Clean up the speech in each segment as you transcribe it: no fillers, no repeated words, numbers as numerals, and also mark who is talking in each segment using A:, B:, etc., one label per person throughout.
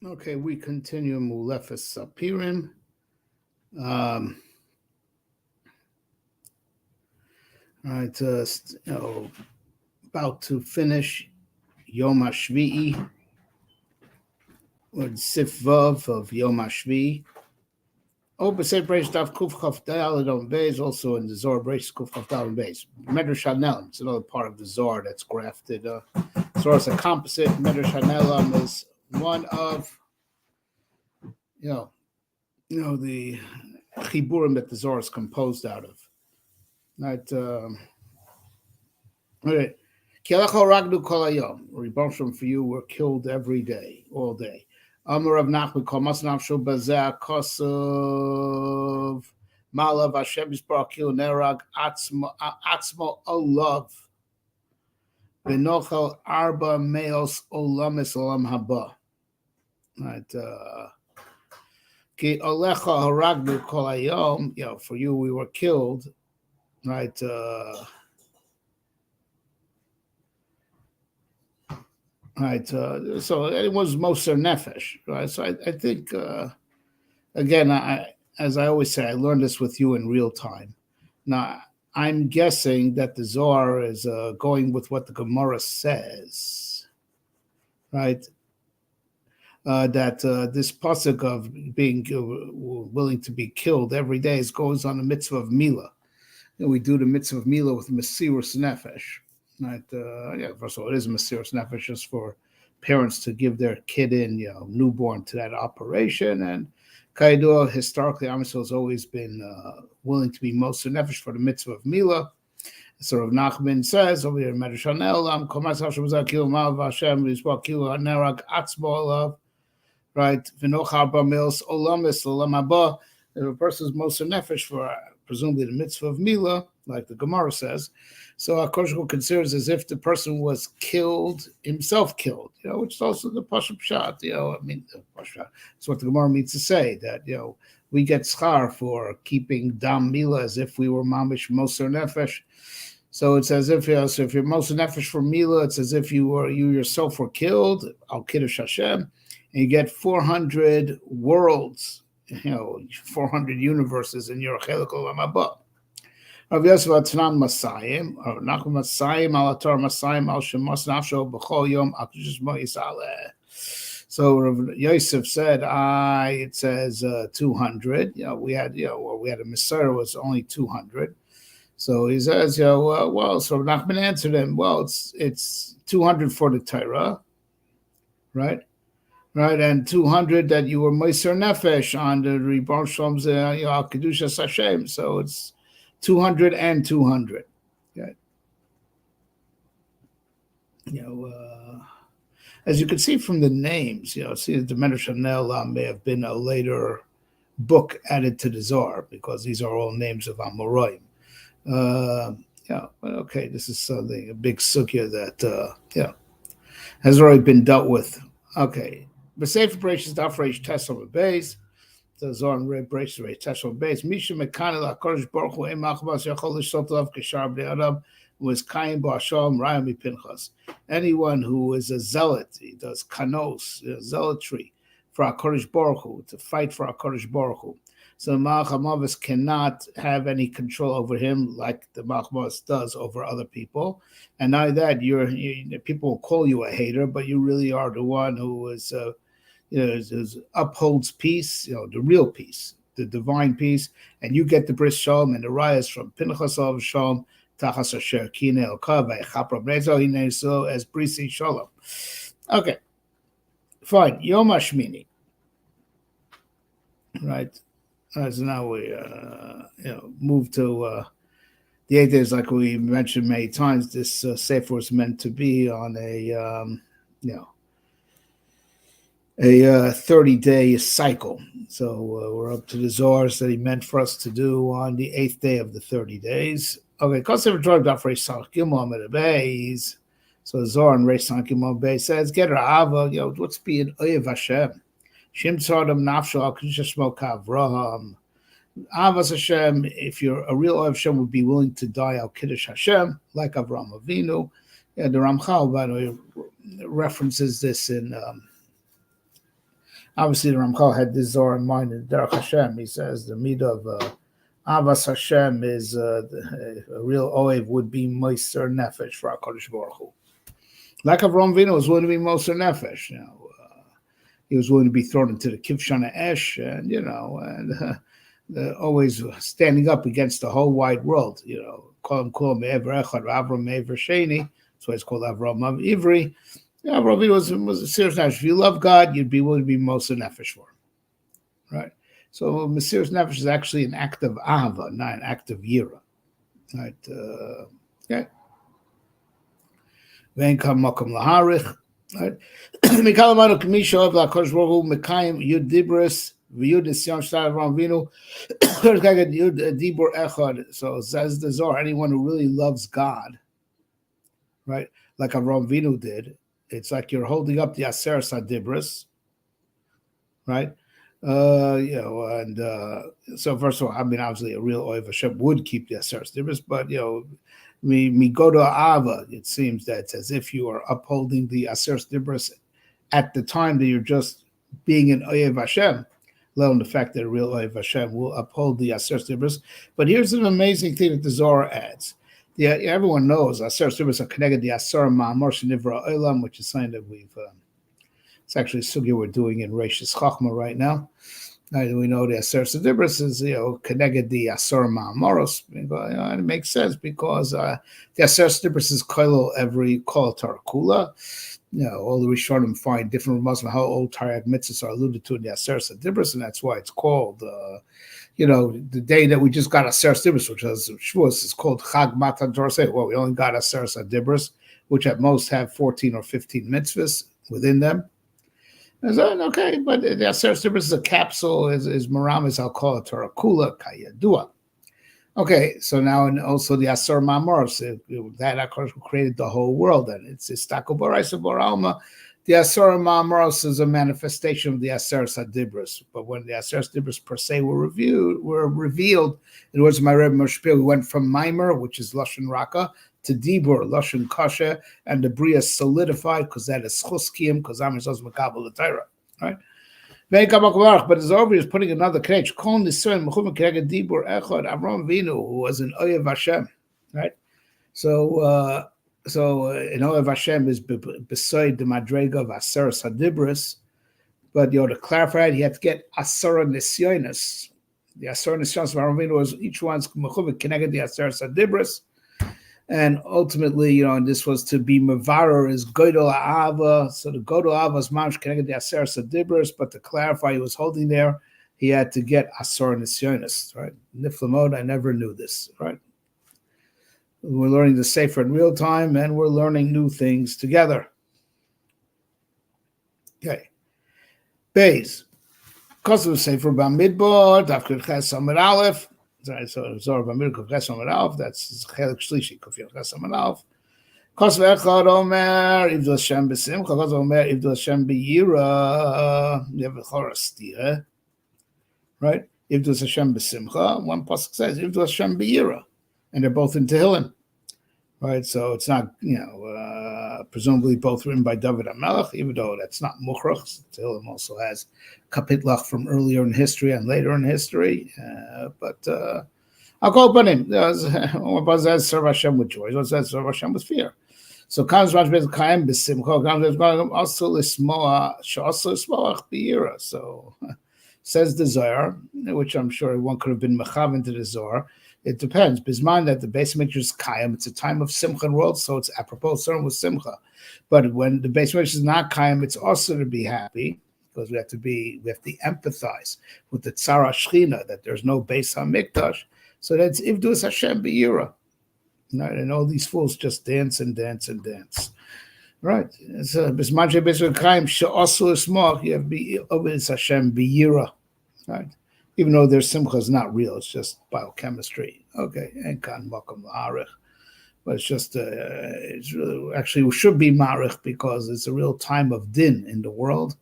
A: Okay, we continue Mulefes Sappirim. Um, all right, about to finish Yom HaShvi'i, or Sif Vav of Yom HaShvi'i. Oh, but say Bresh Dav Kuf Chaf Daled on Beis, also in the Zohar Bresh Kuf Chaf Daled on Beis. Medrash Hanelim, it's another part of the Zohar that's grafted. Zohar is a composite. Medrash Hanelim is one of, you know, the chiburim that the Zohar is composed out of. Right. Okay. Kielecho ragdu kol hayom. Rebunshim for you were killed every day, all day. Amar Rav Nachman kol mas nafshu bazeh kosov malav Hashem yisparach kil nerag atzmo olav v'nochel arba meos olamis olam haba. Right. Ki olecha haragdu kol hayom. For you we were killed. Right. Right, so it was Moser Nefesh, right? So I think, again, as I always say, I learned this with you in real time. Now, I'm guessing that the Zohar is going with what the Gemara says, right? That this pasuk of being willing to be killed every day goes on the mitzvah of Mila. We do the mitzvah of Mila with Mesirus Nefesh. Right, first of all, it is Mesirus Nefesh just for parents to give their kid in, newborn to that operation. And Kaidur, historically, Am Yisrael has always been willing to be Moser Nefesh for the mitzvah of Mila. So Rav Nachman says over here in Medrash Hanelim, Kol mas Hashem zakil malav Hashem v'yisparach kil nerag atzmo olav, right? V'nochar ba meos olamis olam haba. If a person is Moser Nefesh for presumably the mitzvah of Mila, like the Gemara says, so HaKadosh Baruch Hu considers as if the person was himself killed, which is also the Pashup Pshat, it's what the Gemara means to say, that, we get schar for keeping Dam Mila as if we were Mamish Moser Nefesh. So it's as if, so if you're Moser Nefesh for Mila, it's as if you yourself were killed, Al Kiddush Hashem, and you get 400 worlds, 400 universes in your Chelik Olam Haba. Rav Yosef Atnan Masayim, or Nachum Masayim al Atar Masayim al Shemas Nafsho B'chol Yom Akushis Mo'isaleh. So Rav Yosef said, it says 200. We had a Messiah was only 200. So he says, so Nachman answered him, it's 200 for the Torah, right? Right, and 200 that you were Moser Nefesh on the Ribbon Shalom's Al Kedushas Hashem. So it's 200 and 200. Okay. As you can see from the names, see that the Medrash Hanelim may have been a later book added to the Zohar because these are all names of Amoraim. Okay, this is something, a big sugya that has already been dealt with. Okay. But Sefer Bereshis Daf Reish Tes on the base. The Zohar and Bereshis Reish Tes on the base. Misha Mekanel HaKadosh Baruch Hu Em Achbas Yachol Lishtot Lav Keshar Bnei Adam was Kaim Ba'Hashem Raya Mipinchas. Anyone who is a zealot, he does kanos, zealotry for HaKadosh Baruch Hu, to fight for HaKadosh Baruch Hu. So the Malach HaMavis cannot have any control over him like the Malach HaMavis does over other people. And not that, people will call you a hater, but you really are the one who is upholds peace, the real peace, the divine peace, and you get the bris shalom and the rayas from Pinchas of Shalom, Tachas Asher Kine Elkav Chapra Brezo Hineso as brisi shalom. Okay, fine. Yom HaShmini, right? So now we move to the 8 days, like we mentioned many times. This sefer was meant to be on a 30-day cycle. So we're up to the Zohars that he meant for us to do on the 8th day of the 30 days. Okay, so the Zohar and Reish Sankim Bay says, "Get Ra'ava, what's being Oyev Hashem? Shem Tzadam Nafsho Al Kedusha Shmo K'Avraham. Avas Hashem, if you're a real Oyev Hashem, would be willing to die Al Kiddush Hashem, like Avraham Avinu." The Ramchal, by the way, references this in Obviously, the Ramchal had this Zohar in mind in Derech Hashem. He says the midah of Avas Hashem is a real oev would be Moser Nefesh for HaKadosh Baruch Hu. Like Avraham Avinu was willing to be Moser Nefesh, he was willing to be thrown into the Kivshana Esh, and always standing up against the whole wide world. Call him Me'ever Echad, Avram Me'ever Sheni. That's why it's called Avram Ivri. Avraham Avinu was a serious nefesh. If you love God, you'd be willing to be Moser Nefesh for him, right? So Mesiras Nefesh is actually an act of ahava, not an act of yira. Right? Okay. Vein kam makom laharich. Right? Mikalamanu kamisha of laKadosh Baruch Hu mekayim yud dibros v'yud nisyon shtar Avraham Avinu yud dibur echad. So says the Zohar, anyone who really loves God, right, like Avraham Avinu did, it's like you're holding up the Aseres HaDibros, right? So first of all, I mean, obviously, a real Oev Hashem would keep the Aseres HaDibros, but me go to Ava. It seems that it's as if you are upholding the Aseres HaDibros at the time that you're just being an Oev Hashem, let alone the fact that a real Oev Hashem will uphold the Aseres HaDibros. But here's an amazing thing that the Zohar adds. Yeah, everyone knows Aseres HaDibros are connected to the Asar Ma'amar Shenivra Olam, which is something that it's actually a sugya we're doing in Reishis Chachma right now. We know the Aseres HaDibros is connected the Asar Ma'amaros. It makes sense because the Aseres HaDibros is koilo every kol Torah kula. All the Rishonim find different Muslim how old Taryag mitzvahs are alluded to in the Aseres HaDibros, and that's why it's called. The day that we just got Aseres HaDibros, which was Shavuos, is called Chag Matan Torah. Well, we only got Aseres HaDibros, which at most have 14 or 15 mitzvahs within them. And so, okay, but the Aseres HaDibros is a capsule, is Maramis, I'll call it Torah Kula, Kayadua. Okay, so now and also the Asar Ma'amaros, that of course created the whole world, and it's Istako Boraisa Boralma. The Asar Ma'amaros is a manifestation of the Aseres HaDibros. But when the Aseres HaDibros per se were revealed, in words of my Rebbe Moshe, we went from Maimer, which is Lashon Raka, to Dibur, Lashon Kasha, and the Bria solidified because that is Chuskiim, because I'm supposed to Makabal the Torah, right? But it's obvious putting another connection. Avraham Avinu, who was an Oyev Hashem, right? So in Oyev Hashem is beside the Madrega of Aseres HaDibros, but to clarify it, you have to get Asara Nisyonis. The Asara Nisyonis of Avraham Avinu was each one's connected the Aseres HaDibros. And ultimately, and this was to be Mavarer is Godol Ava. So the Godol Ava's mamish connected the Aseres HaDibros, but to clarify he was holding there, he had to get Asar Nisyonis, right? Niflamod, I never knew this, right? We're learning the Sefer in real time, and we're learning new things together. Okay. Beis. Kosovo Sefer Bamidbar, Dafkir Ches Amid Aleph. So Zohar Bamidbar Ches Amid Aleph, that's Chelik Shlishi, Kofir Ches Amid Aleph. Kosovo Echad Omer, Ivdu Hashem B'Simcha, Kosovo Omer, Ivdu Hashem B'Yira. You have a chorus stira, right? Ivdu Hashem B'Simcha. One pasuk says Ivdu Hashem B'Yira. And they're both in Tehillim, right? So it's not, presumably both written by David HaMelech, even though that's not Mukhrach. Tehillim also has kapitlach from earlier in history and later in history. But I'll call upon him. One says serve Hashem with joy. One says serve Hashem with fear. So comes Kaim B'Simcha, also Lismoach B'Yira. So says the Zohar, which I'm sure one could have been mechav into the Zohar. It depends. Bisman that the base mikdash is kayam, it's a time of simcha in the world, so it's apropos certain with simcha. But when the base mikdash is not kayam, it's also to be happy because we have to empathize with the tzara shchina that there's no base hamikdash. So that's ivdus Hashem b'yira, right? And all these fools just dance and dance and dance, right? So bisman shebes kayam she'asu ismach, you have to be ivdus Hashem b'yira, right? Even though their simcha is not real, it's just biochemistry. Okay, and kan makom la'arich, but it's just it's really actually should be marich because it's a real time of din in the world,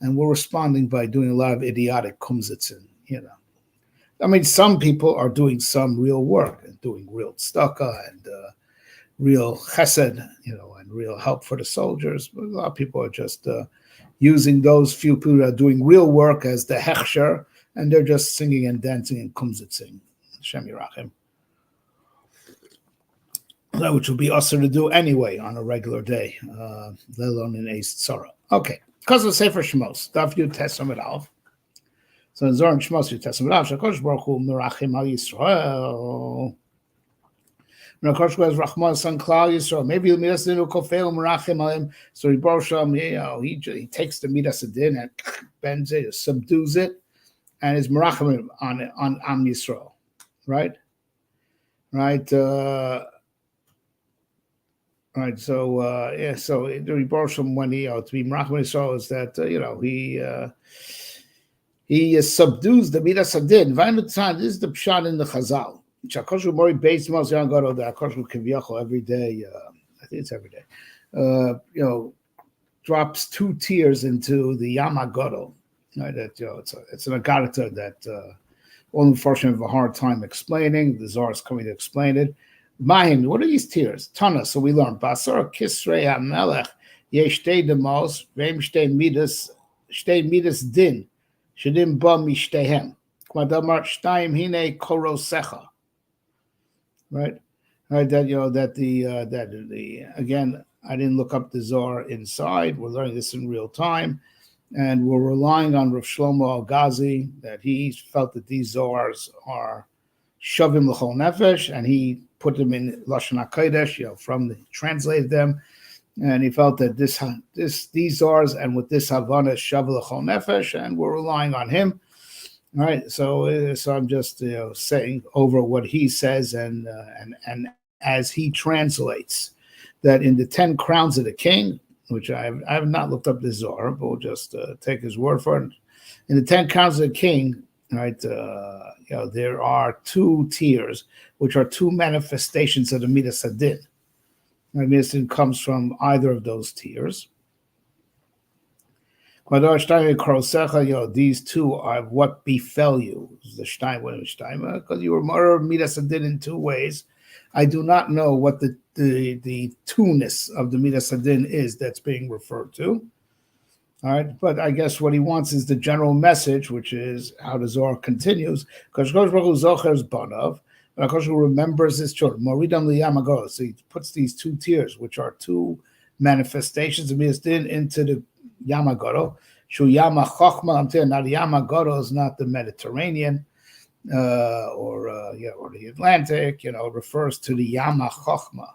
A: and we're responding by doing a lot of idiotic kumzitzin. I mean, some people are doing some real work and doing real tzedakah and real chesed, and real help for the soldiers. But a lot of people are just using those few people that are doing real work as the hechsher, and they're just singing and dancing and kumzitzing. Hashem Yirachim. Which would be usher to do anyway on a regular day, let alone in a tzara. Okay, because of Sefer Shmos, Daf Yud Testament Alf. So in Zohar Shmos Yud Testament Alf, Shakosh Baruch Hu Merachim Al Yisrael. Nakosh was Rachman Son Klal Yisrael. Maybe he'll Midas Din Ukofel Merachim Alim. So he Baruch Shem, he takes the Midas Din and bends it, subdues it, and is Merachim on Am Yisrael, right? Right. Right, so so the Rebbe when he to be Merachim Yisrael is that he subdues the Midas Hadin. This is the pshat in the Chazal. Chakoshu Mori based most young God of the Akoshu Kivyacho every day. I think it's every day. Drops 2 tears into the Yama Godel. Right, that it's an agarata that all unfortunately have a hard time explaining. The Zohar is coming to explain it. Mahin, what are these tears? Tana, so we learn. Basar Kisrei HaMelech Yesh Shtei Demos Veim Shtei Midas Din Shedim Ba Mishtehem Kmadamar Shtayim Hine Korosecha. Right, that the again. I didn't look up the Zohar inside. We're learning this in real time, and we're relying on Rav Shlomo Al-Ghazi that he felt that these Zohars are Shavim L'chol Nefesh, and he put them in Lashon HaKodesh, translated them, and he felt that these Zohars and with this Havana Shav L'chol Nefesh, and we're relying on him. All right, so I'm just saying over what he says and as he translates that in the 10 crowns of the king, which I have not looked up the Zohar, but we'll just take his word for it. In the 10 crowns of the king, right, there are 2 tiers, which are 2 manifestations of the Midas Hadin. Midas Hadin comes from either of those tiers. These 2 are what befell you. The Shtaim, because you were murdered Midas Hadin in 2 ways. I do not know what the 2-ness of the Midas Hadin is that's being referred to. All right, but I guess what he wants is the general message, which is how the Zohar continues. Because Baruch Hu zochers banav, and Baruch Hu remembers his children. Moridam liyamagos. So he puts these 2 tiers, which are 2 manifestations of Midas Hadin, into the Yamagoro. Shu Yama Chochma. Now the Yamagoro is not the Mediterranean or the Atlantic. Refers to the Yama Chochma,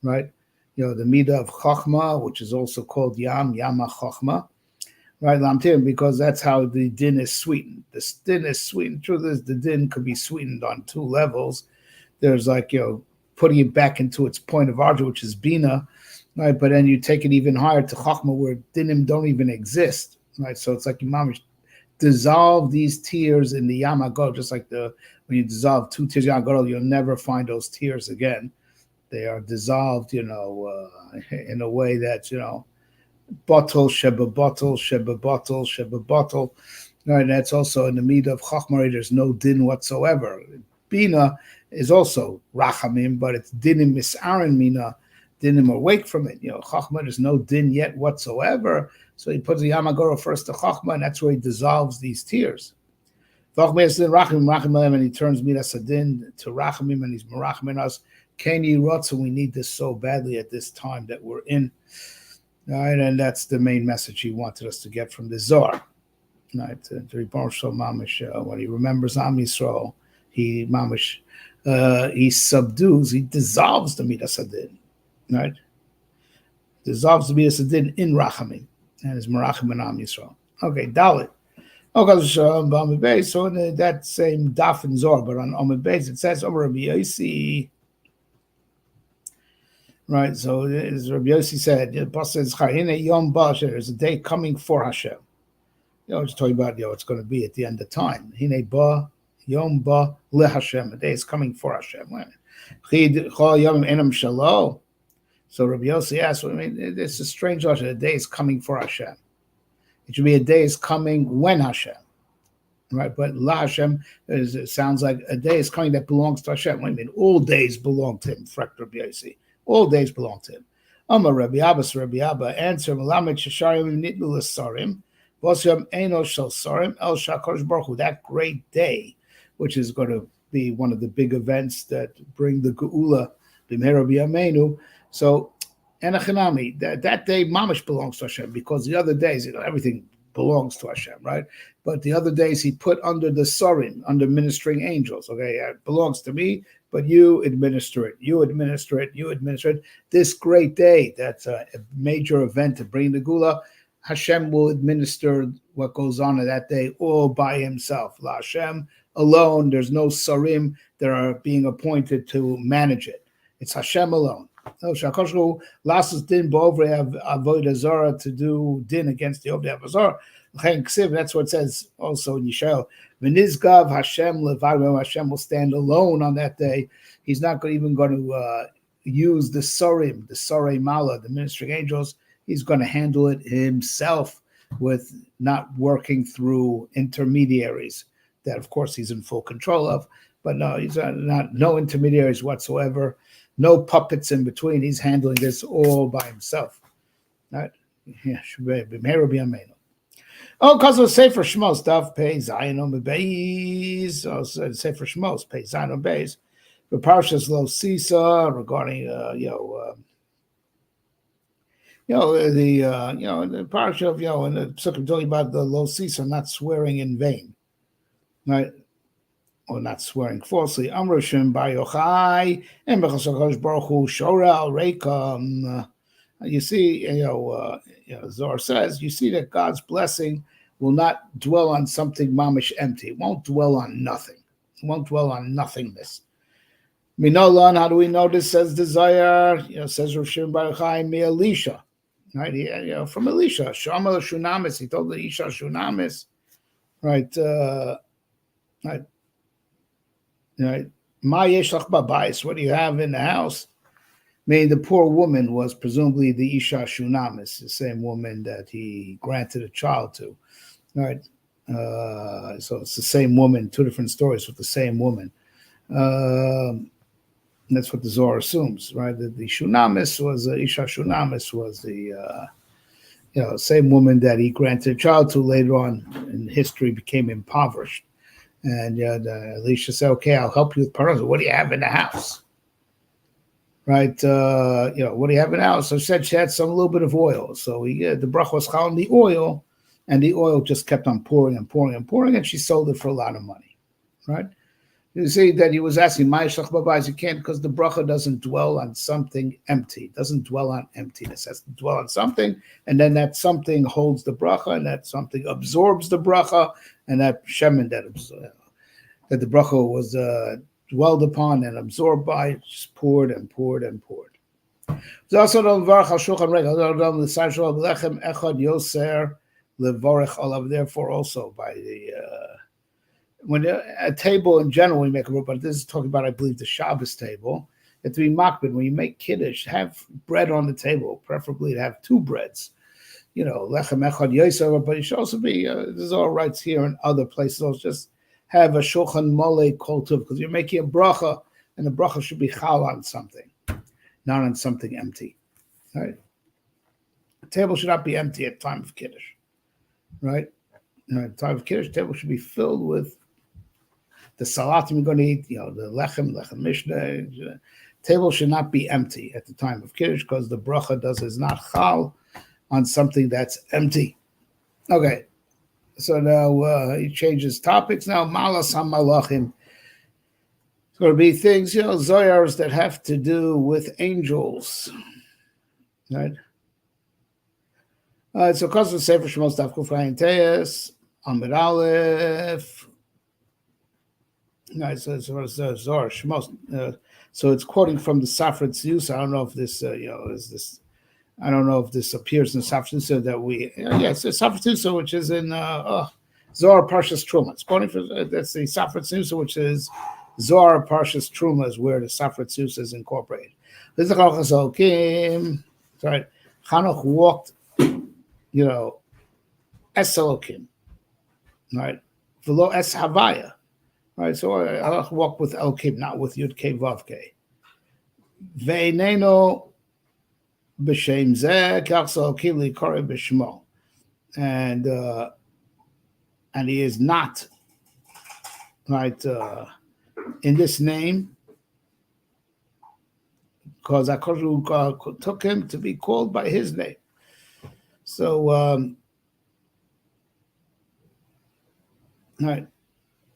A: right? The Midah of Chochma, which is also called Yama Chochma, right? Because that's how the din is sweetened. The din is sweetened. The truth is, the din could be sweetened on 2 levels. There's putting it back into its point of origin, which is Bina, right? But then you take it even higher to Chochma, where dinim don't even exist, right? So it's like Imam dissolve these tears in the Yamagod, just like when you dissolve 2 tears in Yamagod, you'll never find those tears again. They are dissolved, in a way that, bottle, sheba bottle, sheba bottle, sheba bottle. Right, that's also in the Midah of Chochma, there's no din whatsoever. Bina is also Rachamim, but it's dinim misarin mina, dinim awake from it. Chochma, there's no din yet whatsoever. So he puts the Yamagoro first to Chochma, and that's where he dissolves these tears. And he turns Midas Hadin to Rachamim, and he's Merachim us. Keni Rotza, we need this so badly at this time that we're in. All right, and that's the main message he wanted us to get from the Zohar. Right, when he remembers Am Yisrael, he subdues, he dissolves the Midas Hadin, right? Dissolves the Midas Hadin in Rachamim, and is Merachim and Am Yisrael. Okay, Dalit. So in that same Daf in Zohar, but on Amud Beis, it says, Rabbi Yossi. Right, so as Rabbi Yossi said, there's a day coming for Hashem. It's talking about it's going to be at the end of time. Hine ba yom ba le Hashem. A day is coming for Hashem. So Rabbi Yossi asked, it's a strange logic. A day is coming for Hashem. It should be a day is coming when Hashem. Right, but La Hashem it sounds like a day is coming that belongs to Hashem. All days belong to him, Rabbi Yossi. All days belong to him. Amar Rabbi Abbas, Rabbi Abba, answer, Melamed Shasharim Nitlu L'Sarim, Vosam Eno Shel Sarim, El Shakadosh Baruch Hu, that great day, which is going to be one of the big events that bring the Geula, B'mehera B'yameinu. So, Enochinami, that day Mamish belongs to Hashem, because the other days, everything belongs to Hashem, right? But the other days he put under the Sarim, under ministering angels. Okay, it belongs to me, but you administer it. You administer it. You administer it. This great day, that's a major event to bring the Gula, Hashem will administer what goes on in that day all by himself. La Hashem alone. There's no Sarim that are being appointed to manage it. It's Hashem alone. Shakoshu lasses din b'ovre avodah zara, to do din against the Ovdei Avodah Zarah. That's what it says also in Yishayahu. V'nizgav Hashem levad, Hashem will stand alone on that day. He's not even going to use the Sarim, the Sarei Mala, the ministering angels. He's going to handle it himself with not working through intermediaries that, of course, he's in full control of. But no, he's not no intermediaries whatsoever. No puppets in between. He's handling this all by himself. Right? Yeah, oh, because of Sefer Shmos, Daf Pei Zayin on Beis. Sefer Shmos, Pei Zayin on Beis. The Parshas Lo Sisa regarding the parsha of and the Psukim talking about the Lo Sisa, not swearing in vain, right? Or not swearing falsely. Amroshim Bar Yochai and Bechasakadosh Baruch Hu Shora Al Reikam. You see, Zohar says, you see that God's blessing will not dwell on something mamish empty. It won't dwell on nothing. It won't dwell on nothingness. Minolan, how do we know this? Says the Zohar, says Rav Shimon Bar Yochai mi Elisha, right? From Elisha, Shamal Shunamis. He told the Isha Shunamis, right? Right. Right. Ma yeshlach babayis, what do you have in the house? Meaning the poor woman was presumably the Isha Shunamis, the same woman that he granted a child to. Right. So it's the same woman, two different stories with the same woman. That's what the Zohar assumes, right? That the Shunamis was Isha Shunamis was the same woman that he granted a child to, later on in history became impoverished. And Elisha said, okay, I'll help you with parazah. What do you have in the house? Right? What do you have in the house? So she had a little bit of oil. So the bracha was on the oil, and the oil just kept on pouring and pouring and pouring, and she sold it for a lot of money. Right? You see that he was asking, you can't, because the bracha doesn't dwell on something empty. It doesn't dwell on emptiness. It has to dwell on something, and then that something holds the bracha, and that something absorbs the bracha, and that shemen that the bracha was dwelled upon and absorbed by, just poured and poured and poured. There's also therefore also by the when a table in general we make a rule, but this is talking about, I believe, the Shabbos table. You have to be makbid when you make kiddush. Have bread on the table, preferably to have two breads. Lechem echad yoser, but it should also be. There's all rights here and other places. Also just have a shulchan mole kol tuv, because you're making a bracha, and the bracha should be chal on something, not on something empty. Right? The table should not be empty at time of kiddush. Right? At time of kiddush, the table should be filled with the salatim you're going to eat, the lechem mishnah. Table should not be empty at the time of kiddush, because the bracha is not chal on something that's empty. Okay, so now he changes topics. Now malas hamalachim. It's going to be things, zoyars that have to do with angels, right? So because of Sefer Shmos Daf Kuf Chayin Teis Amid Aleph. No, so Zohar Shmos. So it's quoting from the Safra Tziyus. I don't know if this, is this. I don't know if this appears in the Safra Tziyus that we. Yes, it's Safra Tziyus, which is in Zohar Parshas Truma. It's quoting from that's the Safra Tziyus, which is Zohar Parshas Truma, is where the Safra Tziyus is incorporated. This is right. Chanoch walked, Es Elokim, right? V'lo Es Havaya. Right, so I walk with Elokim, not with Yud Kei Vav Kei. Ve'ineno b'shem zeh kachsal kili kore b'shmo, and he is not right in this name because Akash took him to be called by his name. So, right.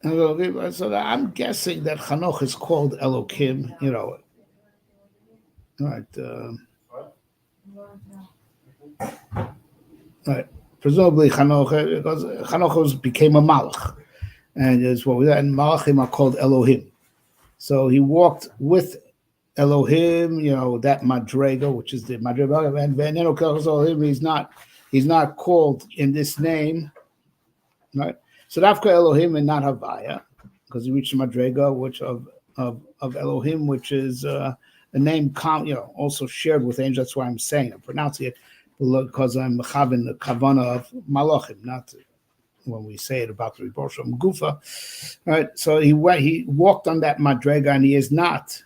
A: So I'm guessing that Chanoch is called Elokim, right? Right. Presumably Chanoch, because Chanoch became a Malach, and is what we and Malachim are called Elohim. So he walked with Elohim, that Madrega, which is the Madrega, and Elohim. He's not called in this name, right? So Dafka Elohim and not Havaya, because he reached the Madrega, which of Elohim, which is a name also shared with angels. That's why I'm saying I'm pronouncing it because I'm having the kavana of Malachim, not when we say it about the Rebbe Shalom Gufa, right? So he walked on that Madrega, and he is not,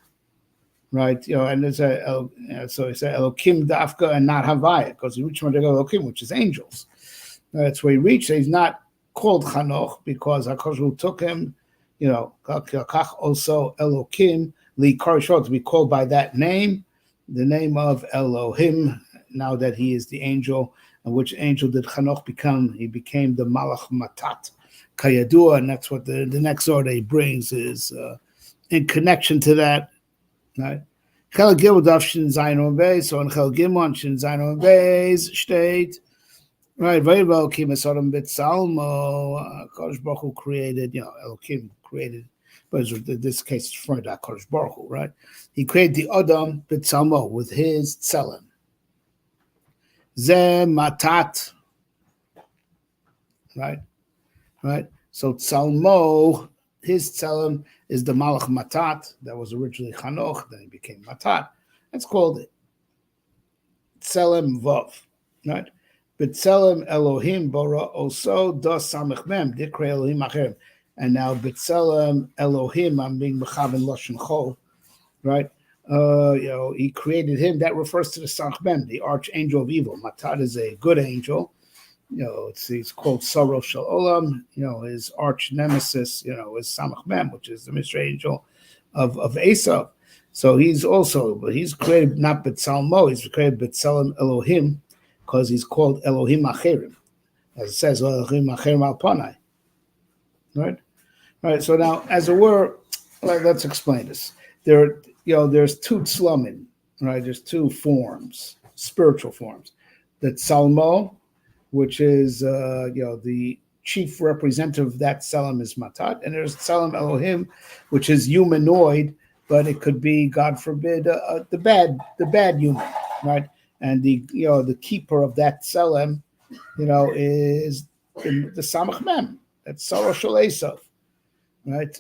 A: right? And there's so he said Elokim Dafka and not Havaya, because he reached Madrega Elokim, which is angels. That's where he reached. He's not called Chanoch because HaKadosh took him, Kach also Elokim Li Karishot, to be called by that name, the name of Elohim. Now that he is the angel, and which angel did Chanoch become? He became the Malach Matat Kayadua, and that's what the next order he brings is in connection to that, right? Chel Gimel Daf Shin Zayin Beis. So in Chel Gimel Shin Zayin Beis state, right? Vayival Elokim es Adam b'Tzalmo. Kadosh Baruch Hu created, Elokim created, but in this case it's referring to Kadosh Baruch Hu, right? He created the Adam b'Tzalmo with his tzelem. Ze matat, right? So Tzalmo, his tzelem is the Malach Matat that was originally Chanoch, then he became Matat. That's called Tzelem Vav, right? But Tzelem Elohim Bora also dos Samech Mem Dikre Elohim Acherim, and now B'Tzelem Elohim, I'm being Mechaven Lashon Chol, right? He created him. That refers to the Samech Mem, the archangel of evil. Matat is a good angel. It's called Sorrow Shel Olam. His arch nemesis, is Samech Mem, which is the mystery angel of Esav. So he's created not B'Tzalmo, he's created B'Tzelem Elohim, because he's called Elohim Acherim, as it says Elohim Acherim Al Panai. Right. So now, as it were, let's explain this. There's two tzlamin, right? There's two forms, spiritual forms. The Tzalmo, which is the chief representative of that tzelem is Matat, and there's Tzelem Elohim, which is humanoid, but it could be, God forbid, the bad human, right? And the keeper of that tzelem, is the Samech Mem. That's Sarah Shel Esav, right?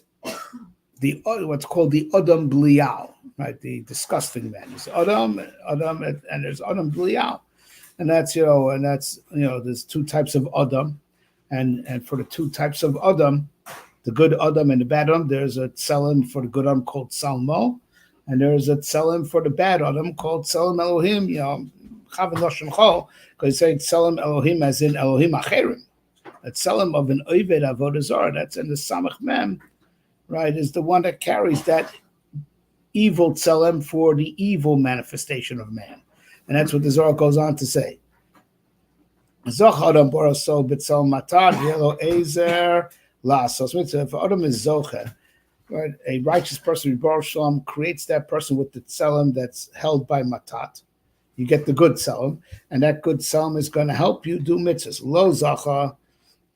A: What's called the Adam Blial, right? The disgusting man. There's Adam, and there's Adam Blial. And that's, there's two types of Adam. And for the two types of Adam, the good Adam and the bad Adam, there's a tzelem for the good Adam called Salmo, and there's a tzelem for the bad Adam called Tzelem Elohim, Chavin Lashon Chol, because he's saying Tzelem Elohim as in Elohim Acherim. A tzelem of an Oved Avodah Zarah, that's in the Samech Mem, right, is the one that carries that evil tzelem for the evil manifestation of man. And that's what the Zohar goes on to say. If Adam is Zocher, right, a righteous person, Rebbe Shalom, creates that person with the tzelem that's held by Matat. You get the good tzelem, and that good tzelem is going to help you do mitzvahs. Lo Zacha,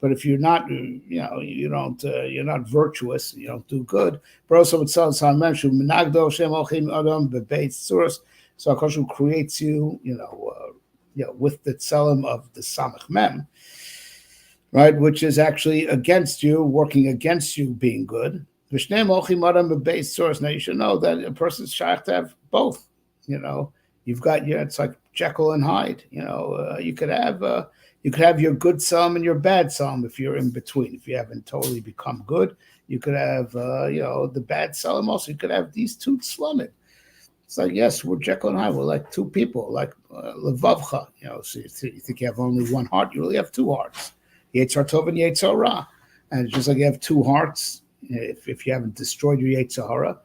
A: but if you're not, you're not virtuous, you don't do good. So Akash creates you, with the tzelem of the Samech Mem, right, which is actually against you, working against you being good. Now you should know that a person's shaykh to have both. You've got it's like Jekyll and Hyde. You could have your good tzelem and your bad tzelem if you're in between. If you haven't totally become good, you could have the bad tzelem also. You could have these two tzlamim. It's like, yes, we're Jekyll and Hyde. We're like two people, like Levavcha. So you think you have only one heart, you really have two hearts, Yetzar Tov and Yetzar Ra. And just like you have two hearts, if you haven't destroyed your Yetzar Hara,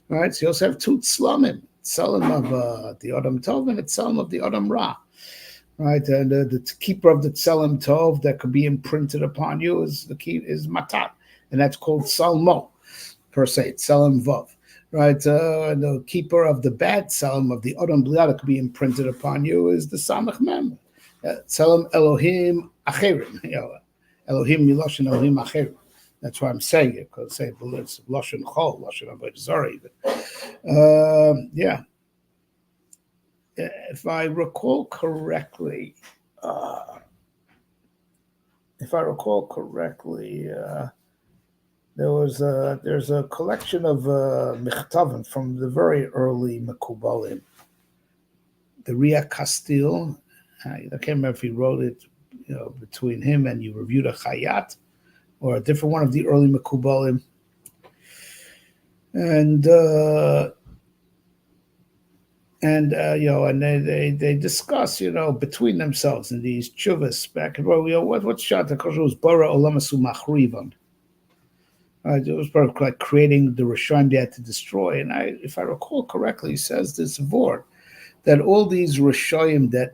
A: right? So you also have two Tzlamim, Tzelem of the Adam Tov and the Tzelem of the Adam Ra. Right, and the keeper of the Tzelem Tov that could be imprinted upon you is Matat, and that's called Salmo, per se, Tzelem Vav. Right, the keeper of the bad Tzelem of the Adam Bliad that could be imprinted upon you is the Samach Mem, Tzelem Elohim Acherim, Elohim Miloshin Elohim Acherim. That's why I'm saying it, because say it's Loshin Chol, Loshin Avodah Zarah even. Yeah. If I recall correctly, there's a collection of Mechtavim from the very early Mekubalim. The Ria Castile, I can't remember if he wrote it, between him and you reviewed a Chayat, or a different one of the early Mekubalim, and they discuss, between themselves in these chuvas back and forth, what's shot the kosher was bara olamasu machrivan. It was part of like creating the Rishonim they had to destroy. And if I recall correctly, he says this word that all these Rishonim that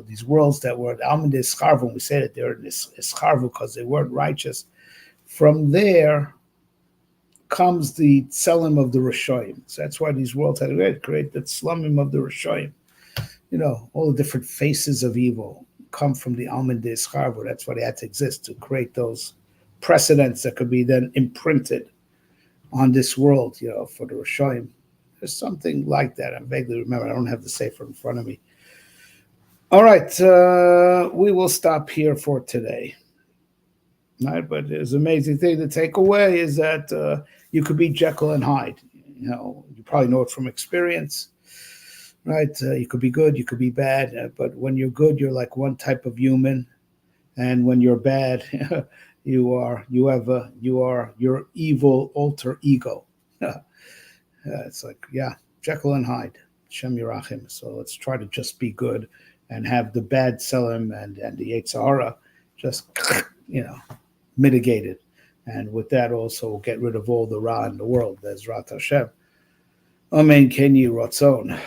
A: these worlds that were Almond Ischarvu, we say that they're in Ischarvu because they weren't righteous. From there comes the Tzelem of the Rishonim. So that's why these worlds had to create the Tzlamim of the Rishonim. All the different faces of evil come from the Almond Ischarvu. That's why they had to exist, to create those precedents that could be then imprinted on this world, for the Rishonim. There's something like that. I vaguely remember. I don't have the Sefer in front of me. All right. We will stop here for today. Right? But there's an amazing thing to take away is that you could be Jekyll and Hyde. You probably know it from experience. Right? You could be good. You could be bad. But when you're good, you're like one type of human. And when you're bad, you are your evil alter ego. It's like, Jekyll and Hyde, Shem Yerachim. So let's try to just be good and have the bad Tzelem and the Yetzar Hara just, mitigated. And with that also we'll get rid of all the Ra in the world. There's Rat Hashem. Amen. Ken Yi Ratzon.